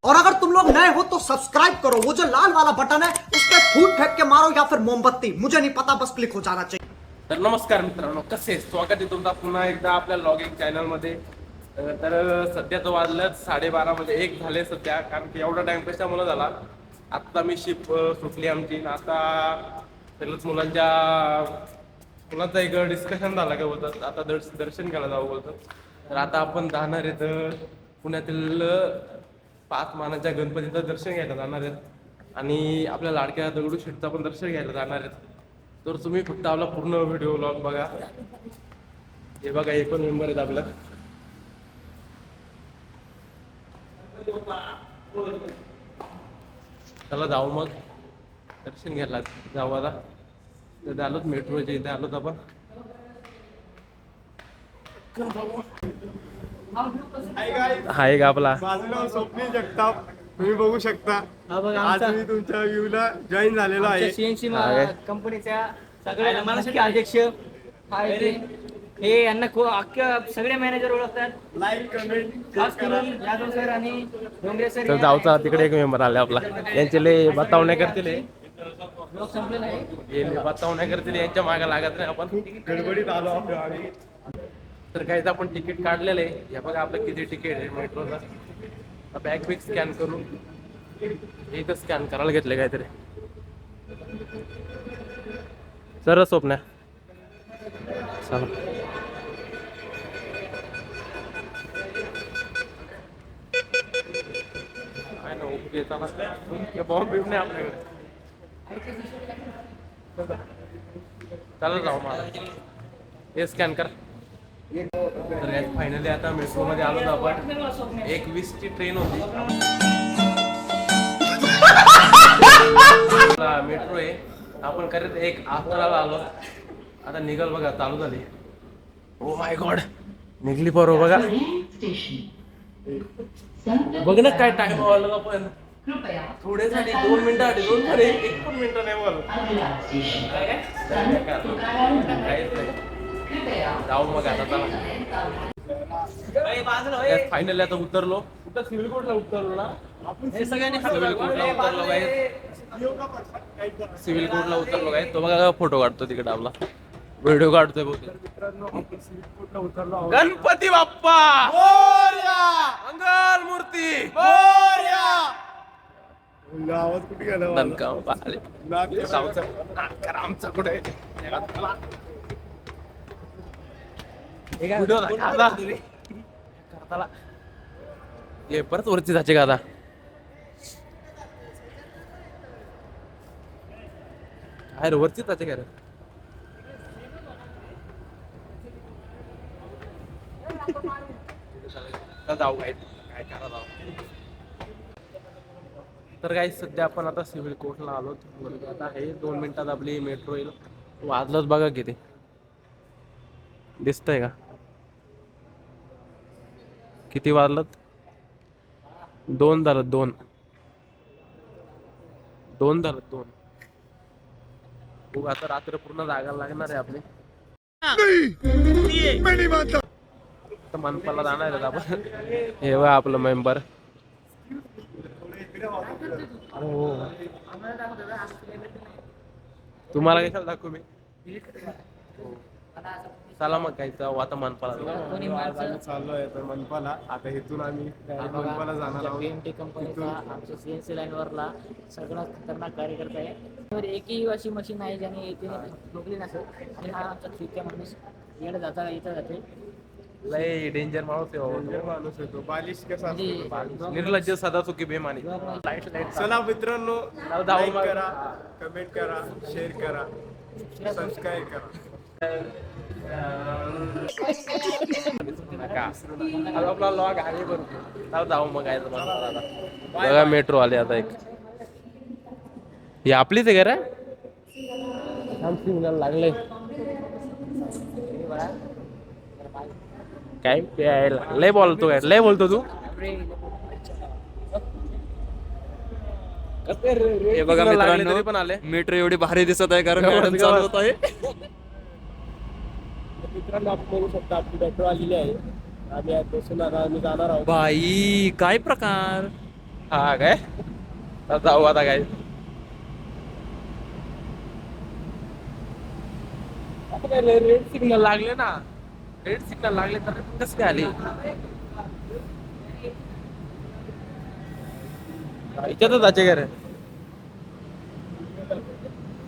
और अगर तुम लोग नए हो तो सब्सक्राइब करो, वो जो लाल वाला बटन है उस पर फूट फेंक के मारो या फिर मोमबत्ती, मुझे नहीं पता, बस क्लिक हो जाना चाहिए। तर नमस्कार मित्रांनो, कसे स्वागत आहे तुमचा पुन्हा एकदा आपल्या लॉगिंग चॅनलमध्ये. तर सध्या तो वाजलं 12:30 मध्ये 1 झाले सध्या, कारण की एवढा टाइम कशामुळे झाला. आता मी शिप सुटली आमची. आता सगळंच मुलांचा एक डिस्कशन झाला का बोलतात, आता दर्शन घ्यायला जावं बोलतात. तर आता आपण जाणार आहेत पुण्यातील 5 मानाच्या गणपतीचं दर्शन घ्यायला जाणार आहेत आणि आपल्या लाडक्या दगडूशेठचं पण दर्शन घ्यायला जाणार आहेत. तर तुम्ही फक्त आपला पूर्ण व्हिडिओ व्लॉग बघा. हे बघा, हे पण मेंबर आहेत आपला. चला जाऊ मग दर्शन घ्यायला जाऊ. आता तर आलोच मेट्रोच्या इथे आलोच आपण. हाय का आपला बाजूला स्वप्नील जगताप तुम्ही बघू शकता. आज मी तुमच्या व्ह्यूला जॉईन झालेलो आहे. सीएनसी कंपनीच्या सगळ्या मानसिक अध्यक्ष हे यांना अख्ख्या सगळे मॅनेजर ओळखतात. लाईक कमेंट खास करून यादव सर आणि डोंगरे सर. तर जाऊचा तिकडे एक मेंबर आले आपला. यांचे लय बतावण्या करतील, लोक संपलेला आहे. हे बतावण्या करतील, यांच्या मागे लागत नाही आपण. गडबडीत आलो आपल्या आम्ही. तर काहीच आपण तिकीट काढलेलं आहे. हे बघा आपलं किती तिकीट आहे मेट्रोचा. बॅग बिग स्कॅन करून इथं स्कॅन करायला घेतलं काहीतरी. सरळ स्वप्न चला. काय ना ओके चला. बॉम्ब बिम नाही आपल्याकडे. चला जाऊ मला हे स्कॅन कर. तर फायनली आता मेट्रो मध्ये आलो ना आपण. 1:20 ची ट्रेन होती. मेट्रो आहे आपण करत 1:11 आलो. आता निघाल बघा, चालू झाली. ओ माय गॉड, निघली बरोबर बघा. बघ ना काय टाइम आला आपण. थोडे साठी 2 मिनिटासाठी 2 मध्ये 1 पण मिनिट नाही बोल. जाऊ मग आता चला. फायनली आता उतरलो. कुठं सिव्हिल कोर्टला उतरलो ना आपण. हे सगळ्यांनी सिव्हिल कोर्टला उतरलो काय. सिव्हिल कोर्टला उतरलो काय. तो बघा फोटो काढतो तिकडे आपला, व्हिडिओ काढतोय कुठला उतरलो आहोत. गणपती बाप्पा मंगल मूर्ती. आवाज कुठे गेला दणका बाले. आमचा कुठे हे परत वरती जायचे का आता. काय रे वरती जायचे का रे. जाऊ काय काय करा जाऊ. तर काही सध्या आपण आता सिव्हिल कोर्टला आलो. आता हे 2 मिनिटात आपली मेट्रो येईल. वाजलंच बघा किती दिसतंय का. किती वाजलं. 2 झालं. 2 झालं. 2 आता रात्र पूर्ण जागायला लागणार आहे आपली. तर मनपाला जाणार आहे आपण. हे बघा आपलं मेंबर. तुम्हाला कशाला दाखवू मी. चला मग काय आता मनपाला चाललो आहे तर मनपाला. आता इथून आम्ही मनपाला जाणार आहोत. बीएमटी कंपनीचा आमच्या सीएनसी लाईनवरला सगळा खतरनाक कार्यकर्ता आहे. तर एकही अशी मशीन आहे ज्याने इथे ठोकली नसेल. आणि हा आमचा फिरत्या माणूस इकडे जाता येता जाते. लय डेंजर माणूस आहे. माणूस येतो बालिश कसा निर्लज्ज, सदा चुकी, बेमानी. लाईट चला मित्रांनो, जाऊ लाईक मग. करा, कमेंट करा, शेअर करा, सबस्क्राईब करा. आपला लॉग आहे बरोबर. जाऊ मग काय बघा मेट्रो आले आता. एक ही आपलीच आहे का रे. लागले काय प्यायला. लय बोलतो काय, लय बोलतो तू. हे बघा मित्रांनो, पण आले. मेट्रो एवढी भारी दिसत आहे कारण मॅडम चालू होत आहे. मित्रांनो आपण बघू शकता आपली मेट्रो आलेली आहे. आम्ही बसून आता आम्ही जाणार आहोत. बाई काय प्रकार. हा काय तर जाऊ आता काय रेड सिग्नल लागले ना रेड सिग्नल लागले तर कसं काय आले इच्यातच जायचे घर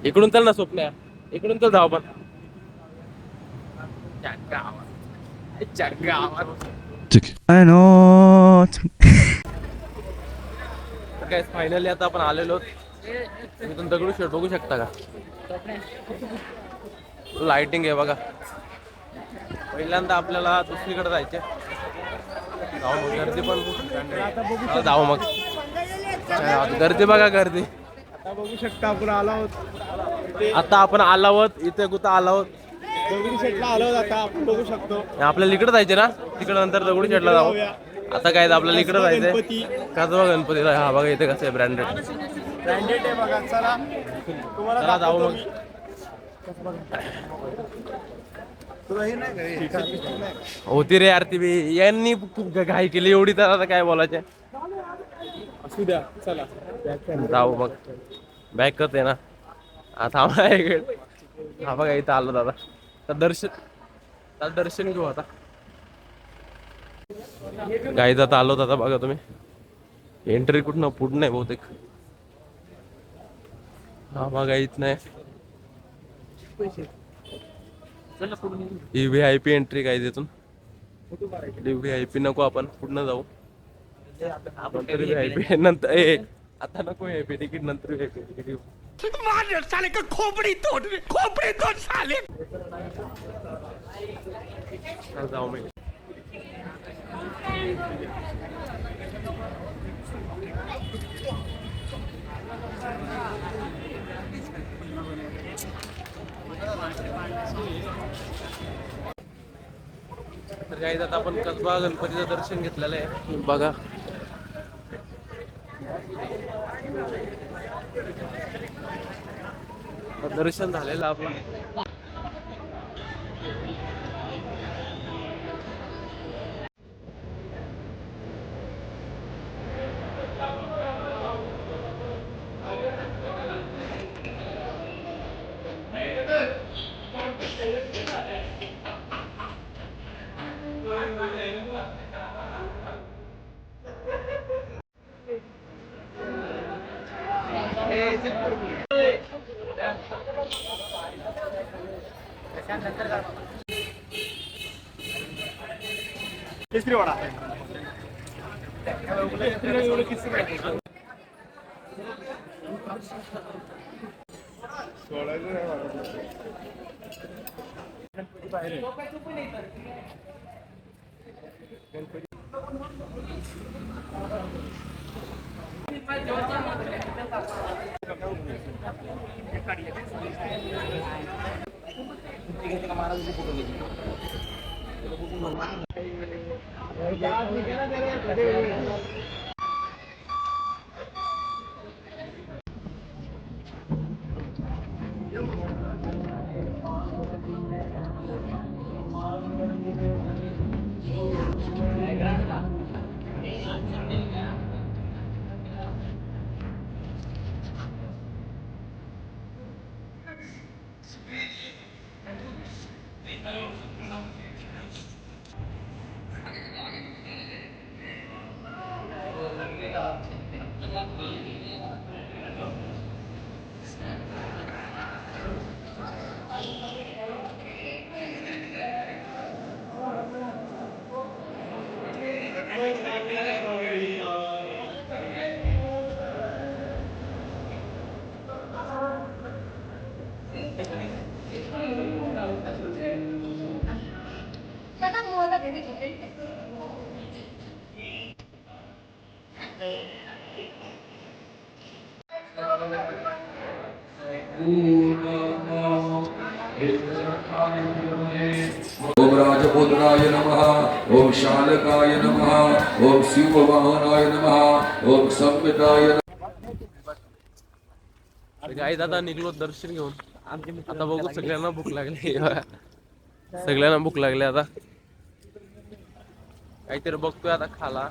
इकडून चल ना स्वप्न्या इकडून चल जाऊ पण काय फायनली आता आपण आलेलो तुम्ही दगडूशेठ बघू शकता का लाइटिंग आहे बघा पहिल्यांदा आपल्याला दुसरीकडे जायचे जाऊ मग गर्दी पण जाऊ मग गर्दी बघा गर्दी आता बघू शकता आपण आलो आहोत आता आपण आलो आहोत इथे कुठं आलो आहोत दगडूशेठला आलो आहोत आता आपण बघू शकतो. आपल्याला इकडे जायचे ना तिकडे नंतर दगडूशेठला जाऊ आता काय आपल्याला इकडे जायचंय गणपती कसबा गणपती हा बघा इथे कसं आहे ब्रँडेड ब्रँडेड आहे बघा. चला तुम्हाला चला जाऊ दाखवतो मग मी. होती रे आरती बी यांनी घाई केली एवढी तर आता काय बोलायचे असू द्या चला जाऊ मग बॅक करते ना आता हा बघा इथं आलो दादा तर दर्शन घेऊ आता गाईत आता आलो आता बघा तुम्ही एंट्री कुठनं पुढं नाही बहुतेक हा बघा इथं नाही ही VIP एंट्री काय तिथून VIP नको आपण पुढनं जाऊ आपण तरी VIP नंतर आता नको VIP तिकीट नंतर VIP तिकीट घेऊ जाऊ मी तर काही आता आपण कसबा गणपतीचं दर्शन घेतलेलं आहे बघा दर्शन झालेलं आपण केसरी वाडा ओम राजपुत्राय नमः ओम शालकाय नमः ओम शिववाहनाय नमः ओम संविताय गाईत आता निघलो दर्शन घेऊन आता बघू सगळ्यांना भूक लागली सगळ्यांना भूक लागली आता काहीतरी बघतोय आता खाला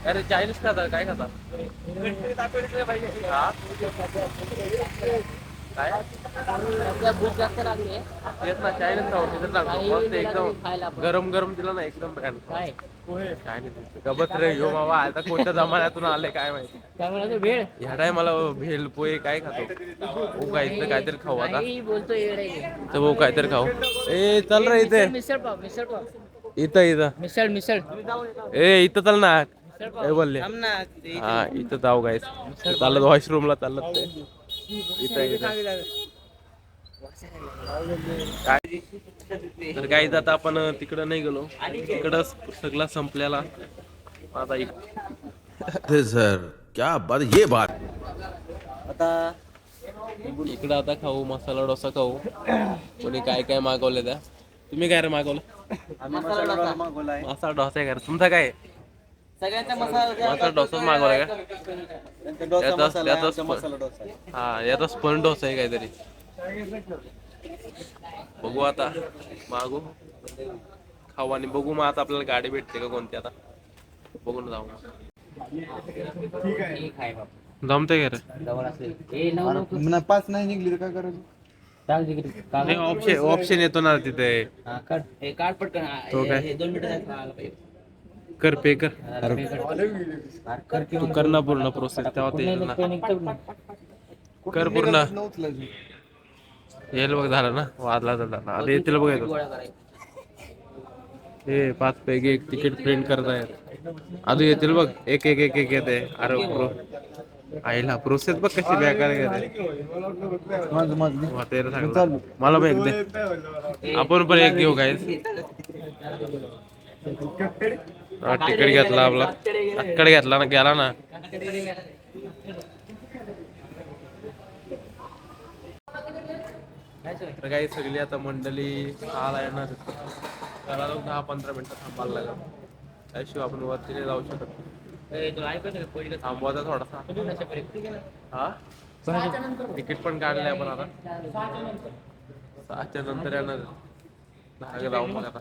अरे चायनीज खाता काय खाता हा? काय सध्या भूक जास्त लागली आहे. तेच ना चायनीज खाऊ तिथं काही मस्त वेगळं एकदम खायला आपण. गरम गरम दिलं ना एकदम brand. काय चायनीज गबत रे ह्यो बाबा आता कोणत्या जमान्यातून आले काय माहिती काय म्हणायचं भेळ ह्या टायमाला भेल पोहे काय खातो हो काय इथं काहीतरी खाऊ आता नाही बोलतो येड आहे. तर भाऊ काहीतरी खाऊ ए चल रे इथे मिसळ पाव मिसळ पाव इथं इथं मिसळ मिसळ ए इथं चल ना मिसळ ए पाव बोलले हा इथं जाऊ गायस चालत वॉशरूमला चालत ते इथं इथं काय तर काय आता आपण तिकडं नाही गेलो तिकडं सगळा संपलेला आता सर क्या बात ये बात इकडं आता खाऊ मसाला डोसा खाऊ कोणी काय काय मागवलं त्या तुम्ही काय रे मागवलं मसाला डोसा आहे का तुमचा काय सगळ्यांचा मसाला डोसाच मागवलाय का हा याचा स्पन डोसा आहे काहीतरी बघू आता मागू खाऊ आणि बघू मग आता आपल्याला गाडी भेटते का कोणती आता बघून जाऊ जमते का रे पाच नाही निघली तर काय करायचं ऑप्शन येतो ना तिथे कार्ड पटकन तो काय? हे 2 मिनिटं कर पे कर तू कर ना पूर्ण प्रोसेस तेव्हा ते येईल ना कर पूर्ण येईल बघ झालं ना वादला झाला आता येतील बघ येतो हे 5 पैकी एक तिकीट प्रिंट करतायत अजून येतील बघ एक एक एक एक येते अरे आईला प्रोसेस बघ कशी बेकार घेते मला पण एक दे आपण पण एक घेऊ काय तिकीट घेतला आपला अक्कड घेतला ना गेला ना तर काही सगळी आता मंडळी आला येणार त्याला 10-15 मिनिटं थांबायला लागेल त्याशिवाय आपण वरती नाही जाऊ शकत थांबवायचा थोडासा हा तिकीट पण काढले आपण आता 6च्या नंतर येणार जाऊ मग आता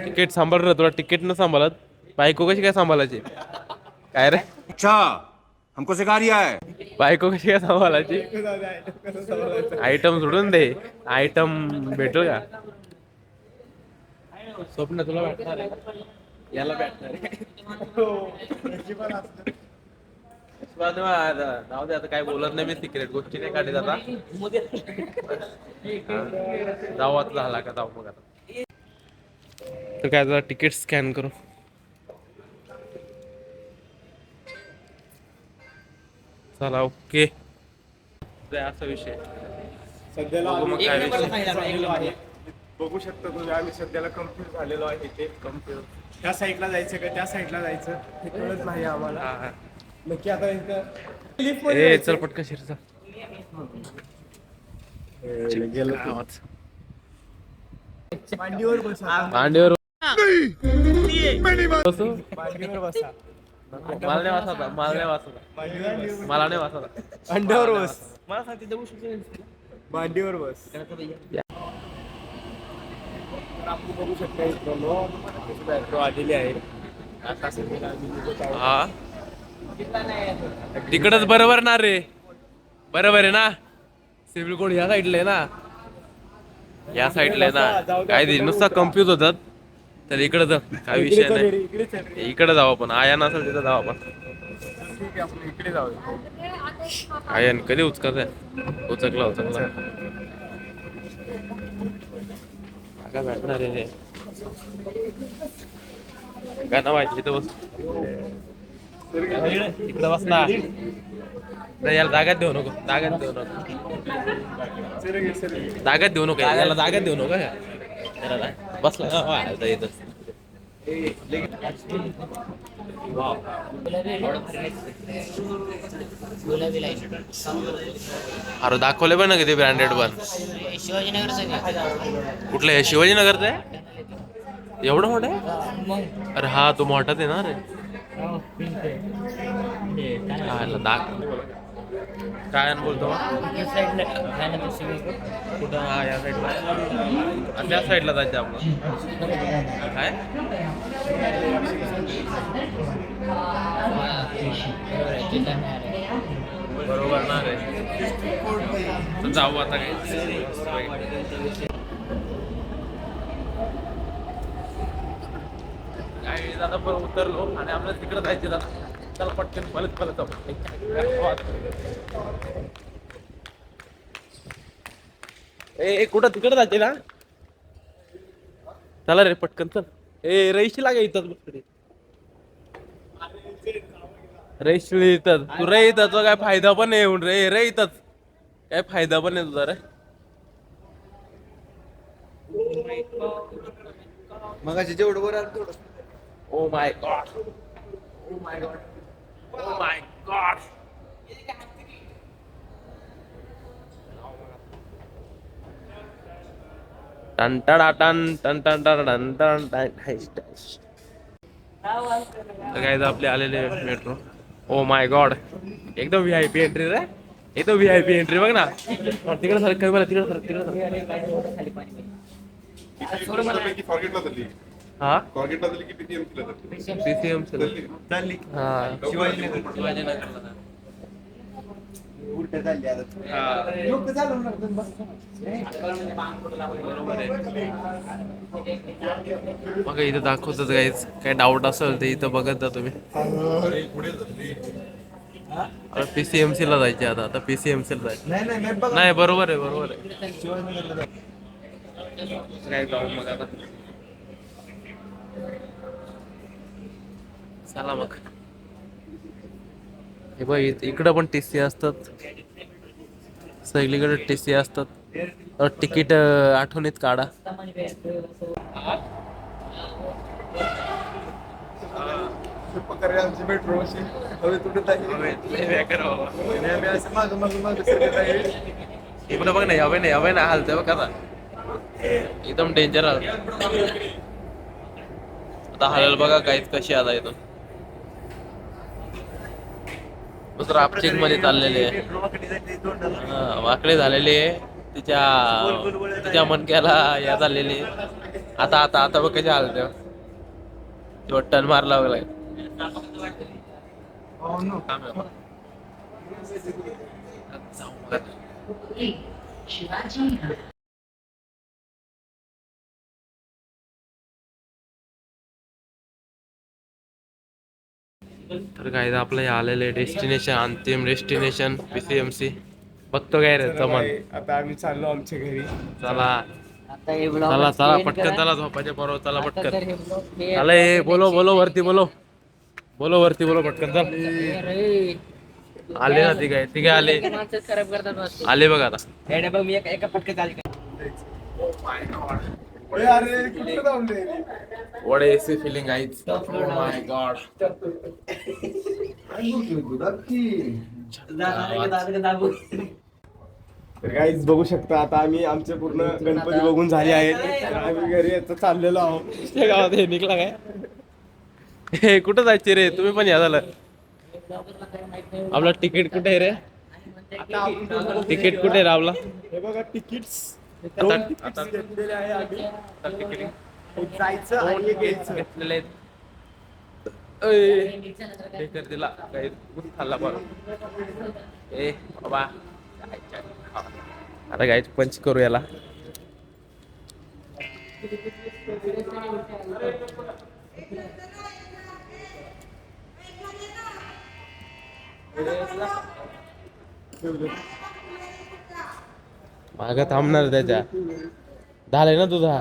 तिकीट सांभाळ रे तुला तिकीट न सांभाळत बायको कशी काय सांभाळायची काय रे अच्छा हमको सिखा रिया है बायको कशी काय सांभाळायची आयटम सोडून दे आयटम भेटेल का स्वप्न तुला भेटणार आहे याला भेटणार जाऊ दे आता काय बोलत नाही मी सिक्रेट गोष्टी नाही काढत आता जाऊ आता झाला का जाऊ मग आता तर काय जरा तिकीट स्कॅन करू चला ओके असा विषय सध्याला बघू मग काय विषय झालेलो आहे बघू शकता तुम्ही आम्ही सध्याला कन्फ्युज झालेलो आहे इथे कन्फ्युज त्या साईडला जायचं का त्या साईडला जायचं हे कळत नाही आम्हाला नक्की आता इथं ए चल पटकन शिरचा मांडीवर बसा मांडीवर मांडीवर बसा मला नाही वाचता मला नाही वाचता अंड्यावर बस मला सांगते देऊ शकतो मांडीवर बस आपण बघू शकता इथं मेट्रो आलेली आहे आता सध्याला आम्ही निघत आहोत. हा तिकडच बरोबर ना रे बरोबर आहे ना सिव्हिल कोड या साईडला आहे ना या साईडला आहे ना काय ते नुसता कन्फ्युज होतात तर इकडे जा काय विषय नाही इकडेच आहे. इकडे जाऊ आपण आया नसेल तिथं जाऊ आपण ठीक आहे आपण इकडे जाऊया आयन कधी उचकत उचकला काय भेटणार आहे गाणं वाजली इथं बस इकडं बस ना याला जागात देऊ नको जागात देऊ नको याला जागात देऊ नको याला बसला येत गुलाबी लाईन अरे दाखवले पण ना किती ब्रँडेड पण शिवाजीनगर कुठलं आहे शिवाजीनगरचं आहे एवढं मोठं आहे अरे हा तो मोठाच आहे ना रे काय बोलतो कुठं हा या साईडला त्या साईडला जायचं आपलं काय जिल्हा न्यायालय. बरोबर ना रे. तर जाऊ आता काय आता पण उतरलो आणि आपल्याला तिकडे जायचे दादा. चला पटकन पलत जाऊ. ए कुठं तिकडे जायचे ना. चला रे पटकन चल. ए रईशी लागा इथं बसकडे. रईशी इथं तू रे इथं काय फायदा पण नाही येऊन रे इथंच काय फायदा पण नाही तुझा रे. मगाशी जेवढं वर आलं तेवढं. Oh my god. Oh my god. Oh my god. टन टन टन टन टन टन टन टन. काय आपले आलेले मेट्रो. ओ माय गॉड एकदम व्हीआयपी एंट्री रे. एकदम व्हीआयपी एंट्री बघ ना. तिकडे सर कमी तिकडे सर तिकडे खाली पाणी. हा शिवाजीनगरला सीसीएम हा शिवाजीनगरला. मग इथं दाखवतात काहीच काय डाऊट असेल ते इथं बघत जा तुम्ही. पीसीएमसी ला जायचे आता पीसीएमसी ला जायचं. नाही बरोबर आहे. काय जाऊ मग आता. चला मग. हे बघ इकडं पण टीसी असतात. सगळीकडे टीसी असतात. तिकीट आठवणीत काढा. मेट्रो हवे तुटत आहे. इकडं बघ नाही हवे ना हालते बघ आता. एकदम डेंजर आता हलेल बघा काहीच कशी आता इथून. राफ्टिंग मध्ये चाललेले आहे. वाकडे झालेले आहे. तिच्या मणक्याला या झालेली. आता बघ कशी हालते. तो टन मारला लागलाय. तर काय आपलं हे आलेले डेस्टिनेशन अंतिम डेस्टिनेशन पीसीएमसी. बघतो काय रे जमन. आता आम्ही चाललो आमच्या घरी. चला आता हे ब्लॉग चला पटकन चला झोपाच्या बरोबर चला पटकन. चला हे बोलो वरती बोलो वरती पटकन चल. आले ना ती काय आले खराब करतात. आले बघ आता. बघ मी एका पटकन चालू. अरे कुठे थांबले. What a AC feeling guys. Oh my god. तर गाईज बघू शकता आता आम्ही आमचे पूर्ण गणपती बघून झाले आहेत. आम्ही घरी आता चाललेलो आहोत. गावात हे निघला काय. हे कुठं जायचे रे तुम्ही पण या झालं. आपला तिकीट कुठे आहे रे. तिकीट कुठे रे आपला. हे बघा तिकीट्स आता घेतलेले आहे आम्ही. तिकीट जायचं आणि घ्यायचं. घेतलेले आहेत. हे कर दिला काही खाल्ला बरं. ए बाबा आता गायच पंच करू याला. माग थांबणार त्याच्या. झालंय ना तुझा.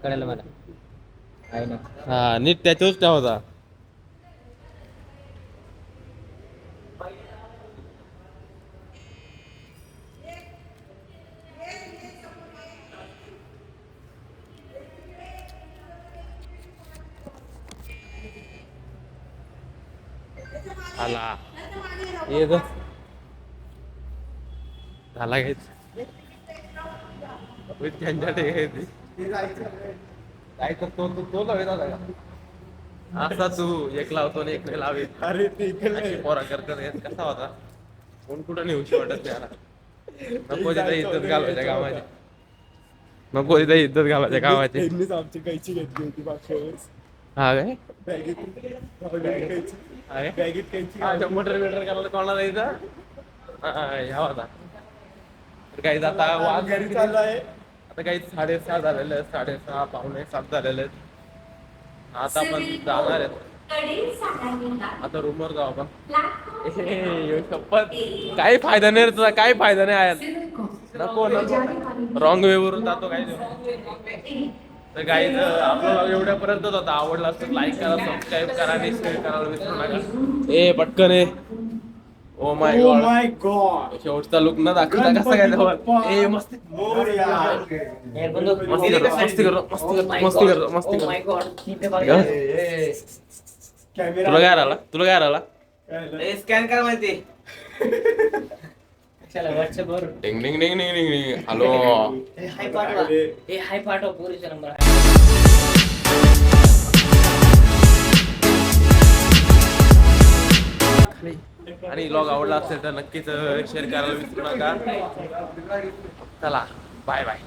कळलं मला. हा नीट त्याच्यावरच त्या होता. आला ये झाला घ्यायच. झंझट घ्यायची. काय करतो तो लावेल असा तू एक लावतो आणि एक नाही लावेल. अरे ते पोरा करतात कसा होता. कोण कुठं नेऊशी वाटत नाही. नको तिथे इज्जत घालवायच्या कामाची. नको तिथे इज्जत घालायच्या गावाची. त्यांनीच आमची कैची घेतली होती मागच्या वेळेस हा काय बॅगेत कैची आहे बॅगेत कैची मोटर बिटर करायला कोणाला इथं ह्या होता. तर काही आता वाघ घरी चाललो आहे. आता काही 6:30 झालेले आहेत, 6:30 पावणे 7 झालेले आहेत. आता आपण जाणार आहेत. आता रूमवर जाऊ आपण. शपथ काही फायदा नाही रे तुझा, काही फायदा नाही आहे. नको रॉंग वे वरून जातो काही. तर काही आपल्याला एवढ्यापर्यंत होता. आवडला असतं लाईक करा, सबस्क्राईब करा आणि शेअर करायला विसरू नका. ए पटकन ए. Oh my Oh God, my God. शेवटचा लुक ना दाखवता कसा काय तेव्हा. ए मस्ती मोरया. मस्ती करतो मस्ती करतो मस्ती करतो मस्ती Oh my करतो. God. इथे बघा. कॅमेरा तुला काय राहिला तुला काय राहिला. स्कॅन करा माहिती. चला WhatsApp वर डिंग डिंग डिंग डिंग डिंग डिंग. हॅलो हाय पाठवा. हाय पाठवा पोरीचा नंबर. आणि ब्लॉग आवडला असेल तर नक्कीच शेअर करायला विसरू नका. चला बाय बाय.